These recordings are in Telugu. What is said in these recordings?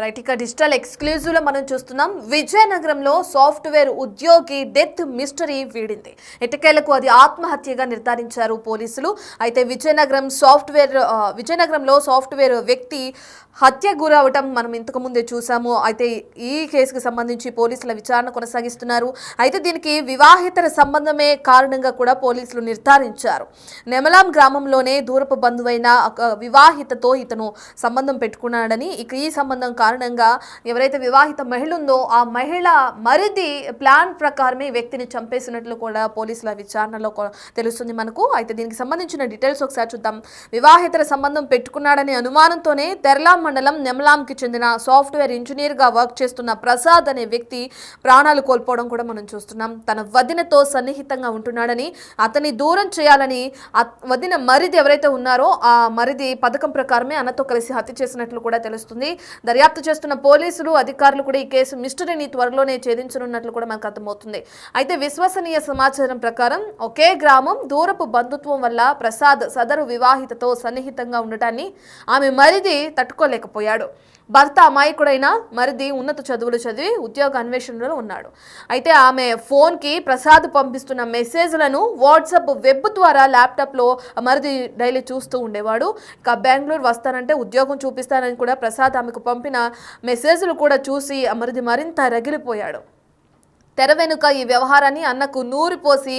రైట్, ఇక డిజిటల్ ఎక్స్క్లూజివ్ లో మనం చూస్తున్నాం. విజయనగరంలో సాఫ్ట్వేర్ ఉద్యోగి డెత్ మిస్టరీ వీడింది. ఎట్టకేలకు అది ఆత్మహత్యగా నిర్ధారించారు పోలీసులు. అయితే విజయనగరంలో సాఫ్ట్వేర్ వ్యక్తి హత్య గురవటం మనం ఇంతకు ముందే చూసాము. అయితే ఈ కేసుకు సంబంధించి పోలీసుల విచారణ కొనసాగిస్తున్నారు. అయితే దీనికి వివాహేతర సంబంధమే కారణంగా కూడా పోలీసులు నిర్ధారించారు. నెమలాం గ్రామంలోనే దూరపు బంధువైన వివాహితతో ఇతను సంబంధం పెట్టుకున్నాడని, ఇక ఈ సంబంధం కారణంగా ఎవరైతే వివాహిత మహిళ ఉందో ఆ మహిళ మరిది ప్లాన్ ప్రకారమే వ్యక్తిని చంపేసినట్లు కూడా పోలీసుల విచారణలో తెలుస్తుంది మనకు. అయితే దీనికి సంబంధించిన డీటెయిల్స్ ఒకసారి చూద్దాం. వివాహితర సంబంధం పెట్టుకున్నాడనే అనుమానంతోనే తెరలాం మండలం నెమలాంకి చెందిన సాఫ్ట్వేర్ ఇంజనీర్గా వర్క్ చేస్తున్న ప్రసాద్ అనే వ్యక్తి ప్రాణాలు కోల్పోవడం కూడా మనం చూస్తున్నాం. తన వదినతో సన్నిహితంగా ఉంటున్నాడని, అతన్ని దూరం చేయాలని వదిన మరిది ఎవరైతే ఉన్నారో ఆ మరిది పథకం ప్రకారమే అన్నతో కలిసి హత్య చేసినట్లు కూడా తెలుస్తుంది. దర్యాప్తు చేస్తున్న పోలీసులు అధికారులు కూడా ఈ కేసు మిస్టరీని త్వరలోనే ఛేదించనున్నట్లు కూడా మనకు అర్థమవుతుంది. అయితే విశ్వసనీయ సమాచారం ప్రకారం ఒకే గ్రామం, దూరపు బంధుత్వం వల్ల ప్రసాద్ సదరు వివాహితతో సన్నిహితంగా ఉండటాన్ని ఆమె మరిది తట్టుకోలేకపోయాడు. భర్త అమాయకుడైన మరిది ఉన్నత చదువులు చదివి ఉద్యోగ అన్వేషణలో ఉన్నాడు. అయితే ఆమె ఫోన్కి ప్రసాద్ పంపిస్తున్న మెసేజ్లను వాట్సాప్ వెబ్ ద్వారా ల్యాప్టాప్లో మరిది డైలీ చూస్తూ ఉండేవాడు. ఇక బెంగళూరు వస్తానంటే ఉద్యోగం చూపిస్తానని కూడా ప్రసాద్ ఆమెకు పంపిన మెసేజ్లు కూడా చూసి మరిది మరింత రగిలిపోయాడు. తెర వెనుక ఈ వ్యవహారాన్ని అన్నకు నూరిపోసి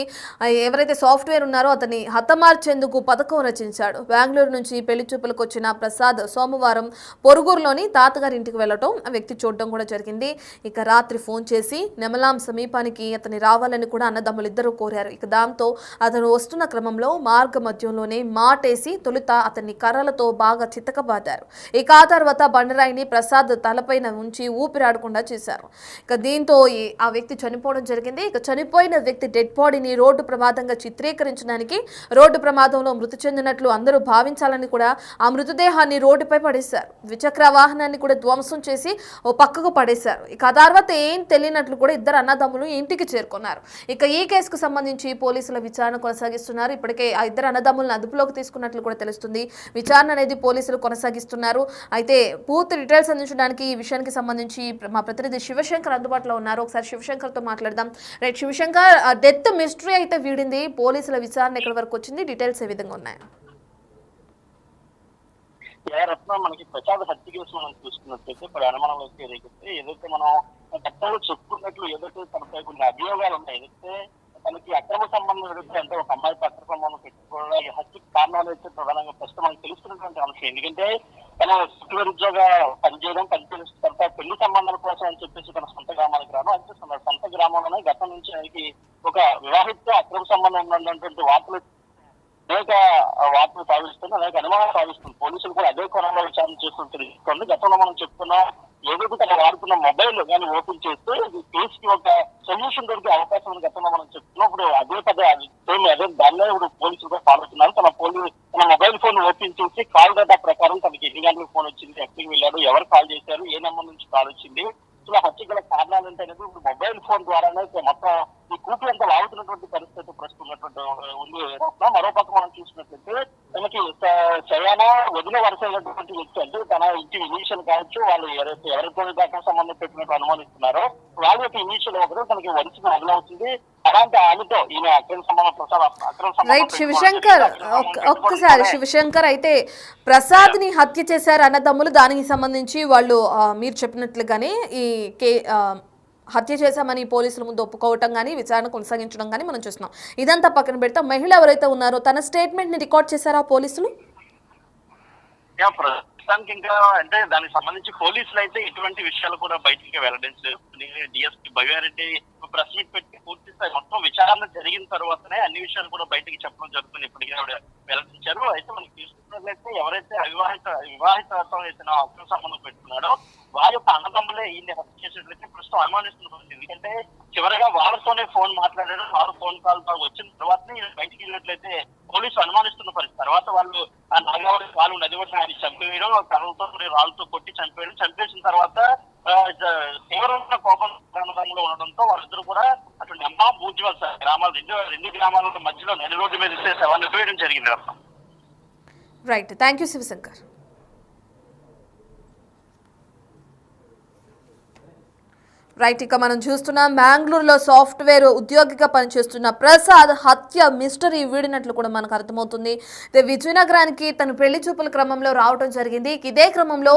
ఎవరైతే సాఫ్ట్వేర్ ఉన్నారో అతన్ని హతమార్చేందుకు పథకం రచించాడు. బెంగళూరు నుంచి పెళ్లి చూపులకు వచ్చిన ప్రసాద్ సోమవారం పొరుగురులోని తాతగారి ఇంటికి వెళ్లటం ఆ వ్యక్తి చూడడం కూడా జరిగింది. ఇక రాత్రి ఫోన్ చేసి నెమలాం సమీపానికి అతన్ని రావాలని కూడా అన్నదమ్ములిద్దరూ కోరారు. ఇక దాంతో అతను వస్తున్న క్రమంలో మార్గ మధ్యంలోనే మాటేసి తొలుత అతన్ని కర్రలతో బాగా చితకబాదారు. ఇక ఆ తర్వాత బండరాయిని ప్రసాద్ తలపైన ఉంచి ఊపిరాడకుండా చేశారు. ఇక దీంతో ఆ వ్యక్తి చనిపోవడం జరిగింది. ఇక చనిపోయిన వ్యక్తి డెడ్ బాడీని రోడ్డు ప్రమాదంగా చిత్రీకరించడానికి రోడ్డు ప్రమాదంలో మృతి చెందినట్లు అందరూ భావించాలని కూడా ఆ మృతదేహాన్ని రోడ్డుపై పడేశారు. ద్విచక్ర వాహనాన్ని కూడా ధ్వంసం చేసి ఓ పక్కకు పడేశారు. ఇక ఆ తర్వాత ఏం తెలియనట్లు కూడా ఇద్దరు అన్నదమ్ములు ఇంటికి చేరుకున్నారు. ఇక ఈ కేసుకు సంబంధించి పోలీసుల విచారణ కొనసాగిస్తున్నారు. ఇప్పటికే ఆ ఇద్దరు అన్నదమ్ములను అదుపులోకి తీసుకున్నట్లు కూడా తెలుస్తుంది. విచారణ అనేది పోలీసులు కొనసాగిస్తున్నారు. అయితే పూర్తి డీటెయిల్స్ అందించడానికి ఈ విషయానికి సంబంధించి మా ప్రతినిధి శివశంకర్ అందుబాటులో ఉన్నారు. ఒకసారి శివశంకర్ తో మాట్లాడదాం. రైట్ శివశంకర్, డెత్ మిస్టరీ అయితే వీడింది. పోలీసుల విచారణ ఎక్కడి వరకు వచ్చింది? డీటెయిల్స్ ఏ విధంగా ఉన్నాయి? మనకి ప్రసాద్ హత్య కేసు మనం చూసుకున్నట్లయితే ఇప్పుడు అనుమానంలోకి ఏదైతే మనం గతంలో చెప్పుకున్నట్లు ఏదైతే తనపై కొన్ని అభియోగాలు ఉన్నాయి, ఏదైతే తనకి అక్రమ సంబంధం ఏదైతే అంటే ఒక అమ్మాయితో అక్రమ సంబంధం పెట్టుకోవడం ఈ హత్యకి కారణాలు అయితే ప్రధానంగా ప్రస్తుతం మనకు తెలుస్తున్నటువంటి అంశం. ఎందుకంటే తన సాఫ్ట్వేర్ ఉద్యోగ పనిచేయడం పనిచేసిన తర్వాత పెళ్లి సంబంధాల కోసం అని చెప్పేసి తన సొంత గ్రామానికి రావడం, అంటే తన సొంత గ్రామంలోనే గతం నుంచి ఆయనకి ఒక వివాహిత అక్రమ సంబంధం ఉన్నటువంటి వార్తలు అనేక వార్తలు సాగిస్తుంది, అనేక అనుమానాలు సాగిస్తుంది. పోలీసులు కూడా అదే కోణంలో విచారణ చేస్తుంది. గతంలో మనం చెప్తున్నాం ఏదైతే తన వాడుతున్న మొబైల్ కానీ ఓపెన్ చేస్తే కేసుకి ఒక సొల్యూషన్ దొరికే అవకాశం ఉంది గతంలో మనం చెప్తున్నాం. ఇప్పుడు అదే దానిలో ఇప్పుడు పోలీసులు కూడా ఫాలో అవుతున్నారు. తన మొబైల్ ఫోన్ ఓపెన్ చేసి కాల్ డేటా ప్రకారం తనకి ఎన్ని గంటలకు ఫోన్ వచ్చింది, ఎక్కడికి వెళ్ళాడు, ఎవరు కాల్ చేశారు, ఏ నెంబర్ నుంచి కాల్ వచ్చింది, ఇలా హత్య గల కారణాలు ఏంటనేది ఇప్పుడు మొబైల్ ఫోన్ ద్వారానే మొత్తం ఈ కూపీ అంతా లాగుతున్నటువంటి పరిస్థితి ప్రస్తుతం ఉంది. మరోపక్క మనం చూసినట్లయితే తనకి చయానా వదిన వరుస అయినటువంటి వ్యక్తి, అంటే తన ఇంటి ఇనీషియల్ కావచ్చు, వాళ్ళు ఎవరితో దాకా సంబంధం పెట్టినట్టు అనుమానిస్తున్నారో వాళ్ళ యొక్క ఇనీషియల్ ఒకరు తనకి వరుసగా మొదలవుతుంది. అలాంటి ఆమెతో ఈయన అక్రమ సంబంధం. రైట్ శివశంకర్, ఒక్కసారి శివశంకర్, అయితే ప్రసాద్ ని హత్య చేశారు అన్నదమ్ములు. దానికి సంబంధించి వాళ్ళు మీరు చెప్పినట్లుగానే ఈ హత్య చేశామని పోలీసుల ముందు ఒప్పుకోవటం కానీ విచారణ కొనసాగించడం కానీ మనం చూస్తున్నాం. ఇదంతా పక్కన పెడతా మహిళ ఎవరైతే ఉన్నారో తన స్టేట్మెంట్ ని రికార్డ్ చేశారా పోలీసులు? ప్రస్తుతానికి ఇంకా అంటే దానికి సంబంధించి పోలీసులు అయితే ఎటువంటి విషయాలు కూడా బయటికి వెల్లడించలేదు. డిఎస్పీ భవ్యారెడ్డి ప్రెస్ మీట్ పెట్టి పూర్తి స్థాయి మొత్తం విచారణ జరిగిన తర్వాతనే అన్ని విషయాలు కూడా బయటికి చెప్పడం జరుగుతుంది. ఇప్పటికీ ఆవిడ వెల్లడించారు. అయితే మనకి తీసుకున్నట్లయితే ఎవరైతే వివాహితతో అయితే అక్రమ సంబంధం పెట్టుకున్నాడో వారి యొక్క అన్నదమ్ములే ఈయన్ని హత్య చేసేట్లయితే ప్రస్తుతం అనుమానిస్తున్నారు. ఎందుకంటే చివరిగా వాళ్ళతోనే ఫోన్ మాట్లాడారు, వారు ఫోన్ కాల్ వచ్చిన తర్వాతనే బయటికి వెళ్ళినట్లయితే పోలీసులు అనుమానిస్తున్న పరిస్థితి. తర్వాత వాళ్ళు నది ఒడ్డున ఆయన చంపేయడం, కర్రలతో రాళ్ళతో కొట్టి చంపేయడం, చంపేసిన తర్వాత తీవ్రమైన కోపం అన్నదమ్ములో ఉండడంతో వాళ్ళిద్దరు కూడా అటువంటి అమ్మ బూజ్వల్ గ్రామాలు రెండు గ్రామాల మధ్యలో నది రోడ్డు మీద ఇస్తే శవాన్ని వేయడం జరిగింది. Right, thank you Shivashankar. Right, ఇక మనం చూస్తున్నాం బెంగళూరులో సాఫ్ట్వేర్ ఉద్యోగిగా పనిచేస్తున్న ప్రసాద్ హత్య మిస్టరీ వీడినట్లు కూడా మనకు అర్థమవుతుంది. విజయనగరానికి తను పెళ్లి చూపుల క్రమంలో రావడం జరిగింది. ఇదే క్రమంలో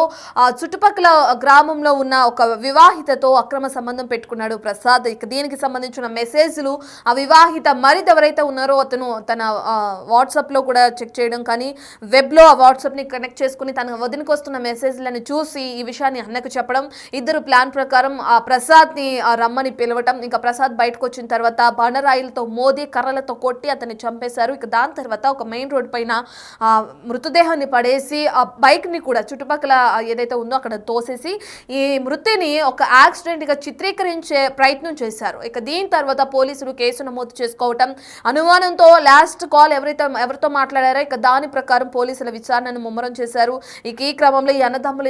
చుట్టుపక్కల గ్రామంలో ఉన్న ఒక వివాహితతో అక్రమ సంబంధం పెట్టుకున్నాడు ప్రసాద్. ఇక దీనికి సంబంధించిన మెసేజ్లు ఆ వివాహిత మరిది ఎవరైతే ఉన్నారో అతను తన వాట్సాప్లో కూడా చెక్ చేయడం, కానీ వెబ్లో ఆ వాట్సాప్ని కనెక్ట్ చేసుకుని తన వదినకు వస్తున్న మెసేజ్లను చూసి ఈ విషయాన్ని అన్నకు చెప్పడం, ఇద్దరు ప్లాన్ ప్రకారం ఆ ప్రసాద్ని రమ్మని పిలవటం. ఇంకా ప్రసాద్ బయటకు వచ్చిన తర్వాత బండరాయిలతో మోదీ కర్రలతో కొట్టి అతన్ని చంపేశారు. ఇక దాని తర్వాత ఒక మెయిన్ రోడ్ పైన మృతదేహాన్ని పడేసి ఆ బైక్ని కూడా చుట్టుపక్కల ఏదైతే ఉందో అక్కడ తోసేసి ఈ మృతిని ఒక యాక్సిడెంట్గా చిత్రీకరించే ప్రయత్నం చేశారు. ఇక దీని తర్వాత పోలీసులు కేసు నమోదు చేసుకోవటం, అనుమానంతో లాస్ట్ కాల్ ఎవరితో మాట్లాడారో ఇక దాని ప్రకారం పోలీసుల విచారణను ముమ్మరం చేశారు. ఇక ఈ క్రమంలో ఈ అన్నదమ్ములు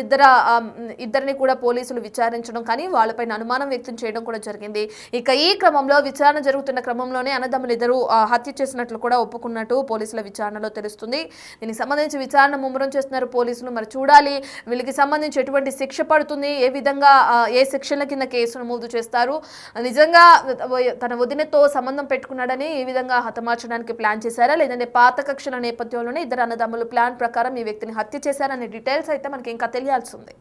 ఇద్దరిని కూడా పోలీసులు విచారించడం, కానీ వాళ్ళపైన అనుమానం వ్యక్తం చేయడం కూడా జరిగింది. ఇక ఈ క్రమంలో విచారణ జరుగుతున్న క్రమంలోనే అన్నదమ్ములు ఇద్దరు హత్య చేసినట్లు కూడా ఒప్పుకున్నట్టు పోలీసుల విచారణలో తెలుస్తుంది. దీనికి సంబంధించి విచారణ ముమ్మరం చేస్తున్నారు పోలీసులు. మరి చూడాలి వీళ్ళకి సంబంధించి ఎటువంటి శిక్ష పడుతుంది, ఏ విధంగా ఏ సెక్షన్ల కింద కేసు నమోదు చేస్తారు. నిజంగా తన వదినతో సంబంధం పెట్టుకున్నాడని ఈ విధంగా హతమార్చడానికి ప్లాన్ చేశారా, లేదంటే పాత కక్షల నేపథ్యంలోనే ఇద్దరు అన్నదమ్ములు ప్లాన్ ప్రకారం ఈ వ్యక్తిని హత్య చేశారనే డీటెయిల్స్ అయితే మనకి ఇంకా తెలియాల్సి ఉంది.